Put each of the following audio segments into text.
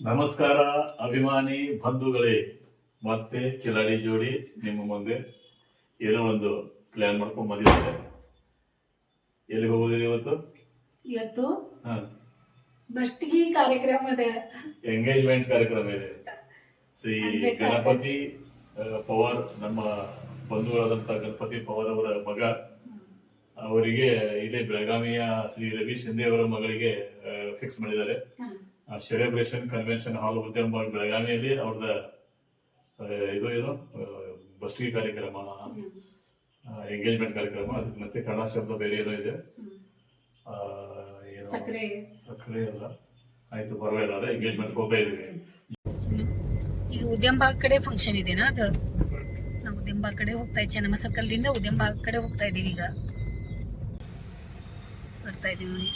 ನಮಸ್ಕಾರ ಅಭಿಮಾನಿ ಬಂಧುಗಳೇ, ಮತ್ತೆ ಕಿಲಾಡಿ ಜೋಡಿ ನಿಮ್ಮ ಮುಂದೆ ಏನೋ ಒಂದು ಪ್ಲಾನ್ ಮಾಡ್ಕೊಂಡ್ ಬಂದಿದ್ದಾರೆ. ಎಲ್ಲಿ ಹೋಗೋದಿದೆ ಇವತ್ತು? ಇವತ್ತು ಬಸ್ಟಿಗೆ ಕಾರ್ಯಕ್ರಮದ ಎಂಗೇಜ್ಮೆಂಟ್ ಕಾರ್ಯಕ್ರಮ ಇದೆ. ಶ್ರೀ ಗಣಪತಿ ಪವಾರ್, ನಮ್ಮ ಬಂಧುಗಳಾದಂತಹ ಗಣಪತಿ ಪವಾರ್ ಅವರ ಮಗ, ಅವರಿಗೆ ಇಲ್ಲೇ ಬೆಳಗಾವಿಯ ಶ್ರೀ ರವಿ ಶಿಂದೆ ಅವರ ಮಗಳಿಗೆ ಫಿಕ್ಸ್ ಮಾಡಿದ್ದಾರೆ. ಸೆಲೆಬ್ರೇಷನ್ ಕನ್ವೆನ್ಷನ್ ಹಾಲ್ ಉದ್ಯಮ ಬೆಳಗಾವಿಯಲ್ಲಿ ಅವ್ರದ ಇದು ಏನು ಬಸ್ಟಿಗೆ ಕಾರ್ಯಕ್ರಮ, ಎಂಗೇಜ್ಮೆಂಟ್ ಕಾರ್ಯಕ್ರಮ. ಅದಕ್ಕೆ ಮತ್ತೆ ಕನ್ನಡ ಶಬ್ದ ಬೇರೆ ಏನೋ ಇದೆ, ಸಕ್ಕರೆ ಅಲ್ಲ, ಆಯ್ತು ಪರವಾಗಿಲ್ಲ, ಅದೇ ಎಂಗೇಜ್ಮೆಂಟ್ ಹೋಗ್ತಾ ಇದೀವಿ. ಈಗ ಉದ್ಯಮಬಾಗ್ ಕಡೆ ಫಂಕ್ಷನ್ ಇದೆನಾ? ಅದು ನಾವು ಉದ್ಯಮಬಾಗ್ ಕಡೆ ಹೋಗ್ತಾ ಇದ್ದೀವಿ. ನಮ್ಮ ಸರ್ಕಲ್ ದಿಂದ ಉದ್ಯಮಬಾಗ್ ಕಡೆ ಹೋಗ್ತಾ ಇದೀವಿ. ಈಗ ಬರ್ತಾ ಇದೀವಿ ನೋಡಿ,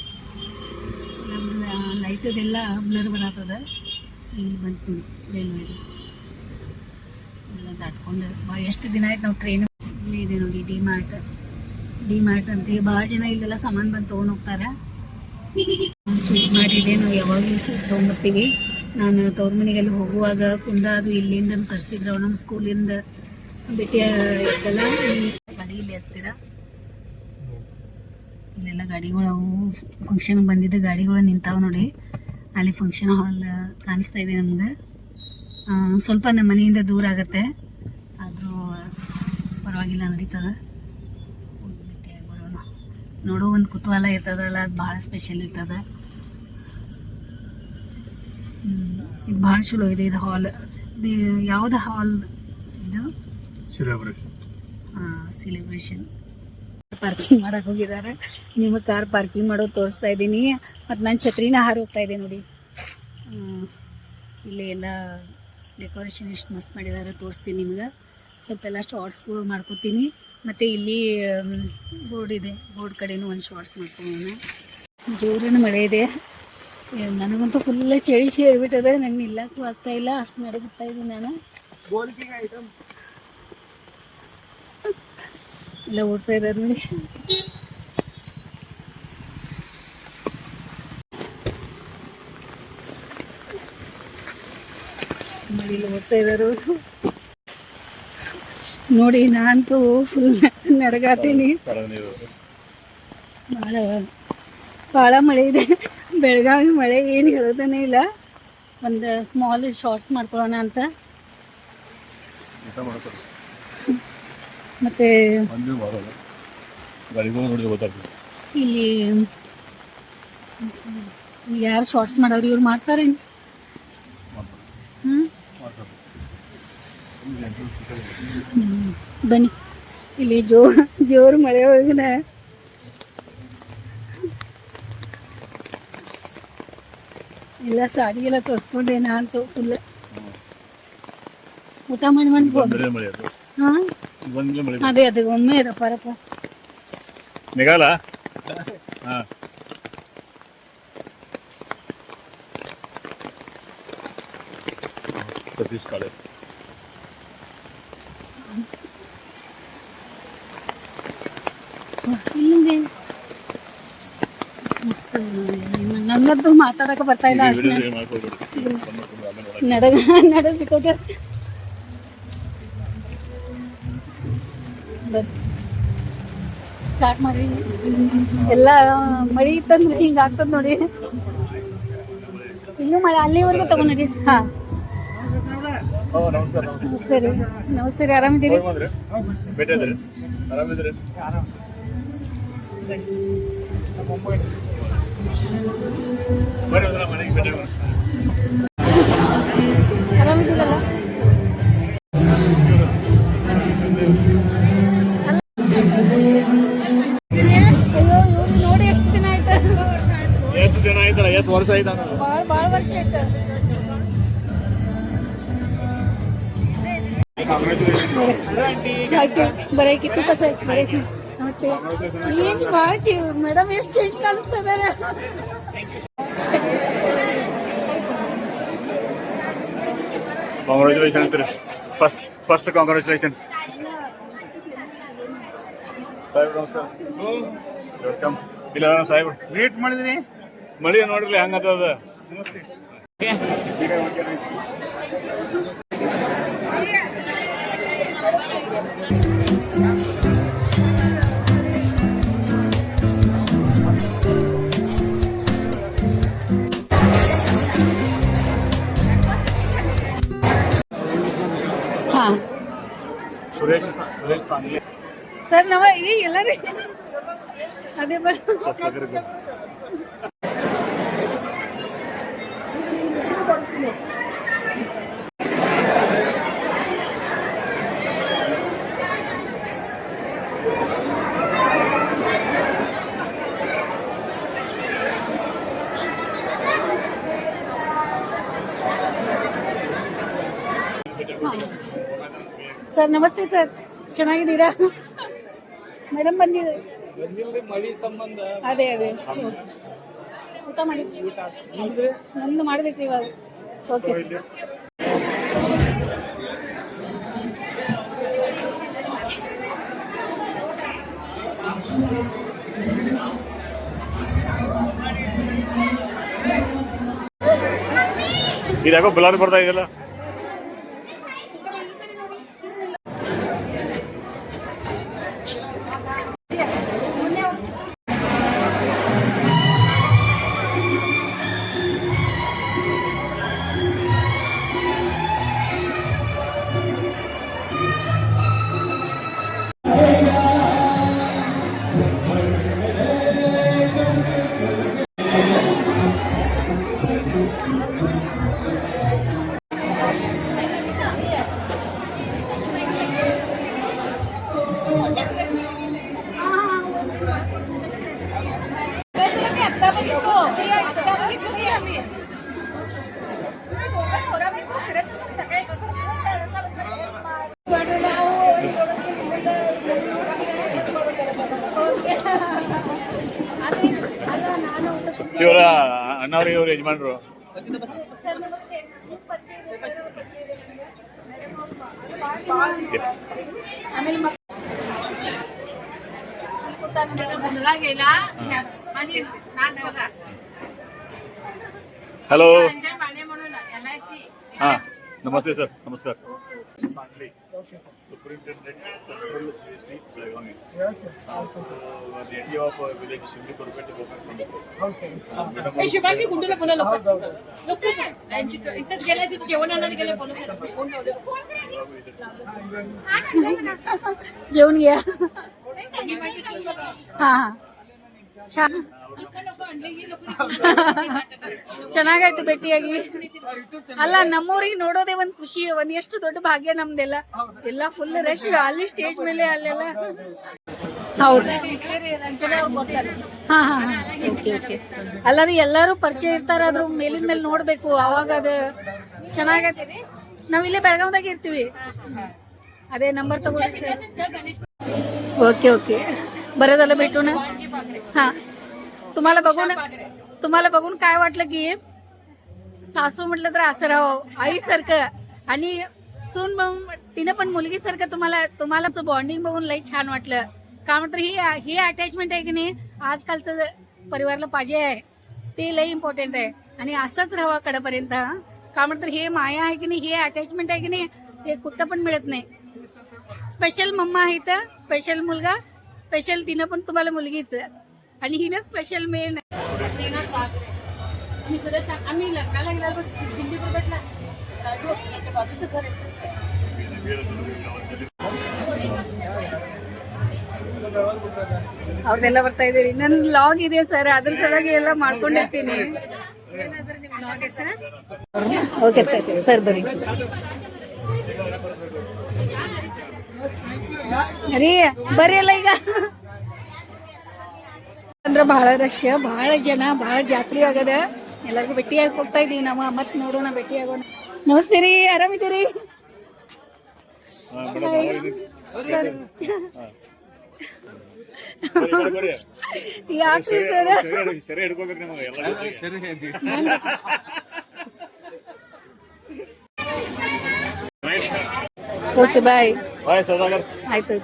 ಲೈಟ್ ಅದೆಲ್ಲ ಬ್ಲರ್ ಬರತ್ತದ. ಇಲ್ಲಿ ಬಂತು ರೈಲ್ವೆ ಎಲ್ಲ ದಾಟ್ಕೊಂಡು ಎಷ್ಟು ದಿನ ಆಯ್ತು ನಾವು ಟ್ರೈನ್. ಇಲ್ಲಿ ಇದೆ ನೋಡಿ ಡಿ ಮಾರ್ಟ್ ಅಂತ. ಭಾಳ ಜನ ಇಲ್ಲೆಲ್ಲ ಸಾಮಾನು ಬಂದು ತೊಗೊಂಡು ಹೋಗ್ತಾರೆ. ಸ್ವೀಟ್ ಮಾಡಿದೆ, ನಾವು ಯಾವಾಗಲೂ ಸ್ವೀಟ್ ತೊಗೊಂಡ್ಬರ್ತೀವಿ. ನಾನು ತವ್ರ ಮನೆಗೆಲ್ಲ ಹೋಗುವಾಗ ಕುಂದ ಅದು ಇಲ್ಲಿಂದ ತರಿಸಿದ್ರು ನಮ್ಮ ಸ್ಕೂಲಿಂದ ಭೇಟಿ ಇದ್ದಲ್ಲ. ಗಾಡಿ ಇಲ್ಲಿ ಹಚ್ತೀರ, ಇಲ್ಲೆಲ್ಲ ಗಾಡಿಗಳು ಅವು ಫಂಕ್ಷನ್ ಬಂದಿದ್ದ ಗಾಡಿಗಳು ನಿಂತಾವ ನೋಡಿ. ಅಲ್ಲಿ ಫಂಕ್ಷನ್ ಹಾಲ್ ಕಾಣಿಸ್ತಾ ಇದೆ ನಮ್ಗೆ. ಸ್ವಲ್ಪ ನಮ್ಮ ಮನೆಯಿಂದ ದೂರ ಆಗತ್ತೆ, ಆದರೂ ಪರವಾಗಿಲ್ಲ, ನಡೀತದ. ಬರೋಣ, ನೋಡೋ ಒಂದು ಕುತೂಹಲ ಇರ್ತದಲ್ಲ, ಅದು ಭಾಳ ಸ್ಪೆಷಲ್ ಇರ್ತದ. ಇದು ಭಾಳ ಚಲೋ ಇದೆ. ಇದು ಹಾಲ್, ಇದು ಯಾವ್ದು ಹಾಲ್ ಇದು? ಸೆಲೆಬ್ರೇಷನ್. ಪಾರ್ಕಿಂಗ್ ಮಾಡಕ್ ಹೋಗಿದ್ದಾರೆ. ನಿಮಗೆ ಕಾರ್ ಪಾರ್ಕಿಂಗ್ ಮಾಡೋದು ತೋರಿಸ್ತಾ ಇದ್ದೀನಿ. ಮತ್ತು ನಾನು ಛತ್ರಿನ ಹಾರಿ ಹೋಗ್ತಾ ಇದ್ದೀನಿ ನೋಡಿ. ಇಲ್ಲಿ ಎಲ್ಲ ಡೆಕೋರೇಷನ್ ಎಷ್ಟು ಮಸ್ತ್ ಮಾಡಿದ್ದಾರೆ ತೋರಿಸ್ತೀನಿ ನಿಮ್ಗೆ. ಸ್ವಲ್ಪ ಎಲ್ಲ ಶಾರ್ಟ್ಸ್ಗಳು ಮಾಡ್ಕೋತೀನಿ. ಮತ್ತು ಇಲ್ಲಿ ಬೋರ್ಡ್ ಇದೆ, ಬೋರ್ಡ್ ಕಡೆನೂ ಒಂದು ಶಾರ್ಟ್ಸ್ ಮಾಡ್ಕೊಳ್ಳೋಣ. ಜೋರಿನ ಮಳೆ ಇದೆ. ನನಗಂತೂ ಫುಲ್ ಚಳಿ ಹೇಳ್ಬಿಟ್ಟದೆ. ನನ್ನ ನಿಲ್ಲಕ್ಕೂ ಆಗ್ತಾ ಇಲ್ಲ, ಅಷ್ಟು ನಡಗುತ್ತಾ ಇದ್ದೀನಿ ನಾನು. ಎಲ್ಲ ಓಡ್ತಾ ಇದ್ದಾರೆ ನೋಡಿ. ಮಳೆಯಲ್ಲಿ ಓಡ್ತಾ ಇದ್ದಾರೆ ಅವರು ನೋಡಿ. ನಾನಂತೂ ಫುಲ್ ನಡಗಾತೀನಿ. ಭಾಳ ಮಳೆ ಇದೆ. ಬೆಳಗಾವಿ ಮಳೆ ಏನು ಹೇಳೋದನೇ ಇಲ್ಲ. ಒಂದು ಸ್ಮಾಲ್ ಶಾರ್ಟ್ಸ್ ಮಾಡ್ಕೊಳ್ಳೋಣ ಅಂತ. ಮತ್ತೆ ಇಲ್ಲಿ ಯಾರು ಶಾರ್ಟ್ಸ್ ಮಾಡೋರು ಇವ್ರು ಮಾಡ್ತಾರೆ. ಬನ್ನಿ, ಇಲ್ಲಿ ಜೋರು ಮಳೆ ಒಳಗಿನ ಎಲ್ಲ ಸಾಡಿ ಎಲ್ಲ ತೋರಿಸ್ಕೊಂಡೆ. ನಾನಂತೂ ಫುಲ್ ಊಟ ಮಾಡಿ ಹಾಂ, ಅದೇ ಅದೇ ಒಮ್ಮೆ ರಪ್ಪ ನಿಗಾಲ. ಸತೀಶ್ ಕಾಳೆ ನಂಗಂತೂ ಮಾತಾಡಕ ಬರ್ತಾ ಇಲ್ಲ. ಅಷ್ಟು ನಡಬಿಕೋತ ಸ್ಟಾರ್ಟ್ ಮಾಡಿ. ಎಲ್ಲ ಮಳೆ ಇತ್ತಂದ್ರೆ ಹಿಂಗೆ ಆಗ್ತದ ನೋಡಿ. ಇಲ್ಲೂ ಮಳೆ, ಅಲ್ಲಿವರೆಗೂ ತಗೊಂಡ್ರಿ. ಹಾಂ, ನಮಸ್ತೆ ರೀ. ನಮಸ್ತೆ ರೀ, ಆರಾಮಿದ್ದೀರಿ? ಆರಾಮಿದ್ದೀರಲ್ಲ? ನೋಡಿ ಎಷ್ಟು ದಿನ ಆಯ್ತು. ಎಷ್ಟು ದಿನ ಆಯ್ತಲ್ಲ, ಎಷ್ಟು ವರ್ಷ ಆಯ್ತ? ಭಾಳ ವರ್ಷ ಆಯ್ತು. ಬರಕಿತ್ತು कसं आहे? बरेच नमस्ते. ಏನು ಬಾಜಿ ಮೇಡಮ್ ಎಷ್ಟು ಚೇಂಜ್ ಕಾಣಿಸ್ತಾ ಇದ್ದಾರೆ. ಕಾಂಗ್ರ್ಯಾಚುಲೇಷನ್ಸ್ ರೀ. First congratulations. ಸಾಹೇಬ್ ನಮಸ್ಕಾರ, ವೆಲ್ಕಮ್. ಇಲ್ಲ ಸಾಹೇಬ್ ವೇಟ್ ಮಾಡಿದ್ರಿ, ಮಳಿ ನೋಡ್ರಿ ಹಂಗದ. ನಮಸ್ತೆ. ಹಾ ಸುರೇಶ್ ಸಾಂಗ್ಲಿ ಸರ್ ನಾವ ಈ ಎಲ್ಲರೂ ಅದೇ ಸರ್ ನಮಸ್ತೆ ಸರ್, ಚೆನ್ನಾಗಿದ್ದೀರಾ? ಮೇಡಮ್ ಬಂದಿದೆ. ಮಳಿ ಸಂಬಂಧ ಅದೇ ಊಟ ಮಾಡಿ ನಮ್ದು ಮಾಡ್ಬೇಕು ಇವಾಗ. Okay sir. ಇದ್ಯಾಕೋ ಬುಲಾರಿ ಬರ್ತಾ ಇದೆಯಲ್ಲ. ಇವರ ಅಣ್ಣವ್ರಿಗೆ ಇವ್ರ ಯಜಮಾನ್ರು. ಹಲೋ. ಹಾ ನಮಸ್ತೆ ಸರ್, ನಮಸ್ಕಾರ. Superintendent Central GST Belgavi. Yes, sir. The area of village Shimli Korpet Government. ए शिवाजी गुंडूला बोला लोक इथंच गेलाय तिथे जेवण आणायला गेले बोलत जेवण घ्या. ಹಾ ಹಾ ಚೆನ್ನಾಗಾಯ್ತು ಭೇಟಿಯಾಗಿ. ಅಲ್ಲ ನಮ್ಮೂರಿಗೆ ನೋಡೋದೇ ಒಂದ್ ಖುಷಿ, ಒಂದ್ ಎಷ್ಟು ದೊಡ್ಡ ಭಾಗ್ಯ ನಮ್ದೆಲ್ಲ. ಎಲ್ಲ ಫುಲ್ ರಶ್ ಅಲ್ಲಿ ಸ್ಟೇಜ್ ಮೇಲೆ ಅಲ್ಲೆಲ್ಲ. ಹೌದು. ಹಾ ಹಾ ಹಾ ಓಕೆ ಓಕೆ. ಅಲ್ಲರಿ ಎಲ್ಲರೂ ಪರಿಚಯ ಇರ್ತಾರ, ಅದ್ರ ಮೇಲಿನ ಮೇಲೆ ನೋಡ್ಬೇಕು, ಅವಾಗ ಅದು ಚೆನ್ನಾಗೈತೆ. ನಾವಿಲ್ಲೇ ಬೆಳಗಾವ್ದಾಗ ಇರ್ತೀವಿ. ಅದೇ ನಂबर तगोळी सर. ओके ओके बरं झालं भेटून. हा तुम्हाला बघून काय वाटलं की सासू म्हटलं तर असं राहावं आईसारखं, आणि सून तिनं पण मुलगीसारखं तुम्हाला बॉन्डिंग बघून लई छान वाटलं. का म्हणतात ही अटॅचमेंट आहे की नाही आजकालचं परिवाराला पाहिजे आहे, ते लई इम्पॉर्टंट आहे. आणि असंच राहावं कडेपर्यंत. का म्हणतात हे माया आहे की नाही, हे अटॅचमेंट आहे की नाही, हे कुठं पण मिळत नाही. स्पेशल मम्मा आहे इथं, स्पेशल मुलगा, स्पेशल तिनं पण तुम्हाला मुलगीच, आणि हिनं स्पेशल मेन. आम्ही लग्नाला गेला दिंडी दुर्घटना बाजूचं घर ಅವ್ರನ್ನೆಲ್ಲ ಬರ್ತಾ ಇದ್ದೀರಿ. ನನ್ ಲಾಗ್ ಇದೆ ಸರ್, ಅದ್ರ ಸಲುವಾಗಿ ಎಲ್ಲ ಮಾಡ್ಕೊಂಡಿರ್ತೀನಿ. ಓಕೆ ಸರ್, ಸರ್ ಬರ್ರಿ. ರೀ ಬರ್ರಿ ಅಲ್ಲ ಈಗ. ಅಂದ್ರೆ ಬಹಳ ರಶ್, ಬಹಳ ಜನ, ಬಹಳ ಜಾತ್ರೆ ಆಗದ. ಎಲ್ಲರಿಗೂ ಭೇಟಿಯಾಗಿ ಹೋಗ್ತಾ ಇದೀವಿ ನಾವು. ಮತ್ ನೋಡೋಣ, ಭೇಟಿ ಆಗೋಣ. ನಮಸ್ತೆ ರೀ, ಆರಾಮಿದ್ದೀರಿ? ಯಾಕ್ರಿ ಸರ್? Okay bye. ಆಯ್ತು.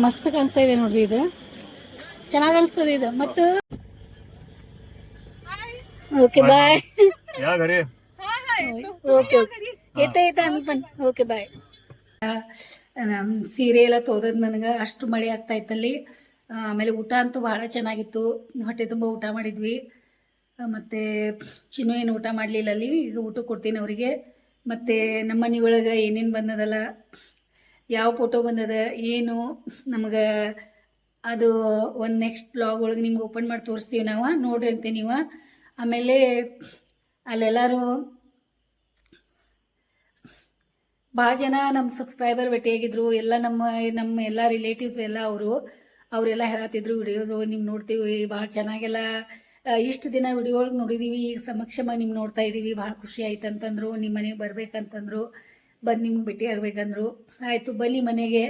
ಮಸ್ತ್ ಕಾಣಿಸ್ತಾ ಇದೆ ನೋಡ್ರಿ, ಇದು ಚೆನ್ನಾಗಿ ಅನಿಸ್ತದೆ ಇದು. ಮತ್ತು ಓಕೆ ಬಾಯ್. ಓಕೆ ಓಕೆ ಆಮೇಲೆ ಬನ್ನಿ. Okay bye. ಸೀರೆ ಎಲ್ಲ ತೋದದ್ ನನಗೆ ಅಷ್ಟು ಮಳೆ ಆಗ್ತಾ ಇತ್ತಲ್ಲಿ. ಆಮೇಲೆ ಊಟ ಅಂತೂ ಭಾಳ ಚೆನ್ನಾಗಿತ್ತು, ಹೊಟ್ಟೆ ತುಂಬ ಊಟ ಮಾಡಿದ್ವಿ. ಮತ್ತು ಚಿನ್ನು ಏನು ಊಟ ಮಾಡಲಿಲ್ಲ ಅಲ್ಲಿ, ಈಗ ಊಟ ಕೊಡ್ತೀನಿ ಅವರಿಗೆ. ಮತ್ತು ನಮ್ಮ ಮನೆ ಒಳಗೆ ಏನೇನು ಬಂದದಲ್ಲ, ಯಾವ ಫೋಟೋ ಬಂದದ ಏನು ನಮಗೆ, ಅದು ಒಂದು ನೆಕ್ಸ್ಟ್ ಬ್ಲಾಗ್ ಒಳಗೆ ನಿಮ್ಗೆ ಓಪನ್ ಮಾಡಿ ತೋರಿಸ್ತೀವಿ ನಾವು, ನೋಡ್ರಿ ಅಂತೆ ನೀವು. ಆಮೇಲೆ ಅಲ್ಲೆಲ್ಲರೂ ಭಾಳ ಜನ ನಮ್ಮ ಸಬ್ಸ್ಕ್ರೈಬರ್ ಭೇಟಿಯಾಗಿದ್ರು, ಎಲ್ಲ ನಮ್ಮ ಎಲ್ಲ ರಿಲೇಟಿವ್ಸ್ ಎಲ್ಲ ಅವರೆಲ್ಲ ಹೇಳತ್ತಿದ್ರು ವಿಡಿಯೋಸ್ ನಿಮ್ಗೆ ನೋಡ್ತೀವಿ ಭಾಳ ಚೆನ್ನಾಗೆಲ್ಲ, ಇಷ್ಟು ದಿನ ವಿಡಿಯೋ ಒಳಗೆ ನೋಡಿದ್ದೀವಿ, ಈಗ ಸಮಕ್ಷಮ ನಿಮ್ಗೆ ನೋಡ್ತಾ ಇದ್ದೀವಿ, ಭಾಳ ಖುಷಿ ಆಯ್ತು ಅಂತಂದರು. ನಿಮ್ಮ ಮನೆಗೆ ಬರ್ಬೇಕಂತಂದರು, ಬಂದು ನಿಮ್ಗೆ ಭೇಟಿ ಆಗ್ಬೇಕಂದ್ರು. ಆಯಿತು ಬನ್ನಿ ಮನೆಗೆ,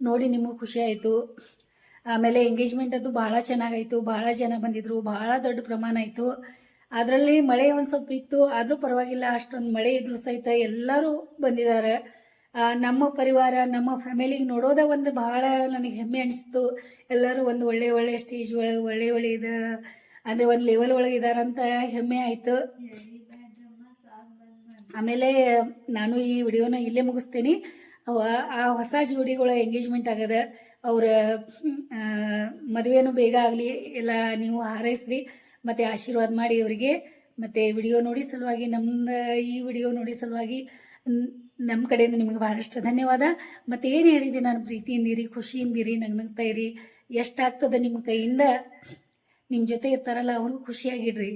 ನೋಡಿ ನಿಮಗೆ ಖುಷಿ ಆಯಿತು. ಆಮೇಲೆ ಎಂಗೇಜ್ಮೆಂಟ್ ಅಂತೂ ಭಾಳ ಚೆನ್ನಾಗಾಯಿತು, ಭಾಳ ಜನ ಬಂದಿದ್ದರು, ಭಾಳ ದೊಡ್ಡ ಪ್ರಮಾಣ ಆಯಿತು. ಅದರಲ್ಲಿ ಮಳೆ ಒಂದು ಸ್ವಲ್ಪ ಇತ್ತು, ಆದರೂ ಪರವಾಗಿಲ್ಲ, ಅಷ್ಟೊಂದು ಮಳೆ ಇದ್ರೂ ಸಹಿತ ಎಲ್ಲರೂ ಬಂದಿದ್ದಾರೆ. ನಮ್ಮ ಪರಿವಾರ, ನಮ್ಮ ಫ್ಯಾಮಿಲಿಗೆ ನೋಡೋದೇ ಒಂದು ಭಾಳ ನನಗೆ ಹೆಮ್ಮೆ ಅನಿಸ್ತು. ಎಲ್ಲರೂ ಒಂದು ಒಳ್ಳೆ ಸ್ಟೇಜ್ ಒಳಗೆ ಒಳ್ಳೆ ಇದು ಅಂದರೆ ಒಂದು ಲೆವೆಲ್ ಒಳಗೆ ಇದ್ದಾರಂತ ಹೆಮ್ಮೆ ಆಯಿತು. ಆಮೇಲೆ ನಾನು ಈ ವಿಡಿಯೋನ ಇಲ್ಲೇ ಮುಗಿಸ್ತೀನಿ. ಆ ಹೊಸ ಜೋಡಿಗಳ ಎಂಗೇಜ್ಮೆಂಟ್ ಆಗದ, ಅವರ ಮದುವೆನೂ ಬೇಗ ಆಗಲಿ, ಎಲ್ಲ ನೀವು ಹಾರೈಸ್ರಿ ಮತ್ತು ಆಶೀರ್ವಾದ ಮಾಡಿ ಅವರಿಗೆ. ಮತ್ತು ವಿಡಿಯೋ ನೋಡಿ ಸಲುವಾಗಿ, ಈ ವಿಡಿಯೋ ನೋಡಿ ಸಲುವಾಗಿ ನಮ್ಮ ಕಡೆಯಿಂದ ನಿಮಗೆ ಭಾಳಷ್ಟು ಧನ್ಯವಾದ. ಮತ್ತು ಏನು ಹೇಳಿದೆ, ನಾನು ಪ್ರೀತಿಯಿಂದಿರಿ, ಖುಷಿಯಿಂದಿರಿ, ನಗ್ನಗ್ತಾ ಇರಿ. ಎಷ್ಟಾಗ್ತದೆ ನಿಮ್ಮ ಕೈಯಿಂದ, ನಿಮ್ಮ ಜೊತೆ ಇರ್ತಾರಲ್ಲ ಅವ್ರಿಗೂ ಖುಷಿಯಾಗಿಡ್ರಿ.